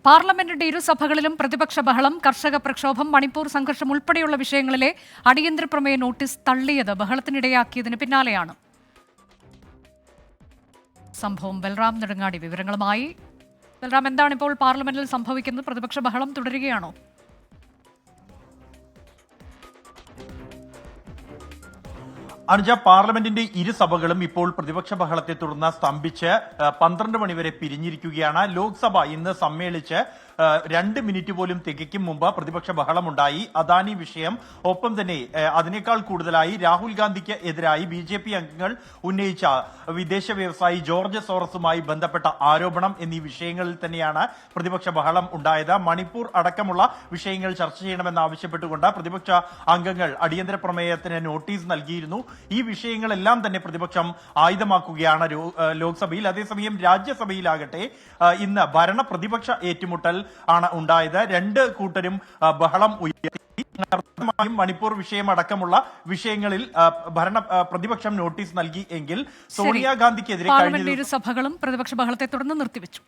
പാർലമെന്റിന്റെ ഇരുസഭകളിലും പ്രതിപക്ഷ ബഹളം, കർഷക പ്രക്ഷോഭം, മണിപ്പൂർ സംഘർഷം ഉൾപ്പെടെയുള്ള വിഷയങ്ങളിലെ അടിയന്തര പ്രമേയ നോട്ടീസ് തള്ളിയത് ബഹളത്തിനിടയാക്കിയതിന് പിന്നാലെയാണ് സംഭവം. ബൽറാം നെടുങ്ങാടി വിവരങ്ങളുമായി. ബൽറാം, എന്താണ് ഇപ്പോൾ പാർലമെന്റിൽ സംഭവിക്കുന്നത്? പ്രതിപക്ഷ ബഹളം തുടരുകയാണോ? അനുജ, പാർലമെന്റിന്റെ ഇരുസഭകളും ഇപ്പോൾ പ്രതിപക്ഷ ബഹളത്തെ തുടർന്ന് സ്തംഭിച്ച് 12 മണിവരെ പിരിഞ്ഞിരിക്കുകയാണ്. ലോക്സഭ ഇന്ന് സമ്മേളിച്ച് 2 മിനിറ്റ് പോലും തികയ്ക്കും മുമ്പ് പ്രതിപക്ഷ ബഹളമുണ്ടായി. അദാനി വിഷയം, ഒപ്പം തന്നെ അതിനേക്കാൾ കൂടുതലായി രാഹുൽ ഗാന്ധിക്ക് എതിരായി BJP അംഗങ്ങൾ ഉന്നയിച്ച വിദേശ വ്യവസായി ജോർജ് സോറസുമായി ബന്ധപ്പെട്ട ആരോപണം എന്നീ വിഷയങ്ങളിൽ തന്നെയാണ് പ്രതിപക്ഷ ബഹളം ഉണ്ടായത്. മണിപ്പൂർ അടക്കമുള്ള വിഷയങ്ങൾ ചർച്ച ചെയ്യണമെന്നാവശ്യപ്പെട്ടുകൊണ്ട് പ്രതിപക്ഷ അംഗങ്ങൾ അടിയന്തര പ്രമേയത്തിന് നോട്ടീസ് നൽകിയിരുന്നു. ഈ വിഷയങ്ങളെല്ലാം തന്നെ പ്രതിപക്ഷം ആയുധമാക്കുകയാണ് ലോക്സഭയിൽ. അതേസമയം രാജ്യസഭയിലാകട്ടെ ഇന്ന് ഭരണ പ്രതിപക്ഷ ഏറ്റുമുട്ടൽ ആണ് ഉണ്ടായത്. 2 കൂട്ടരും ബഹളം ഉയർത്തി. മണിപ്പൂർ വിഷയം അടക്കമുള്ള വിഷയങ്ങളിൽ പ്രതിപക്ഷം നോട്ടീസ് നൽകി എങ്കിൽ സോണിയാഗാന്ധിക്കെതിരെ പാർലമെന്റ് ഇരുസഭകളും പ്രതിപക്ഷ ബഹളത്തെ തുടർന്ന് നിർത്തിവെച്ചു.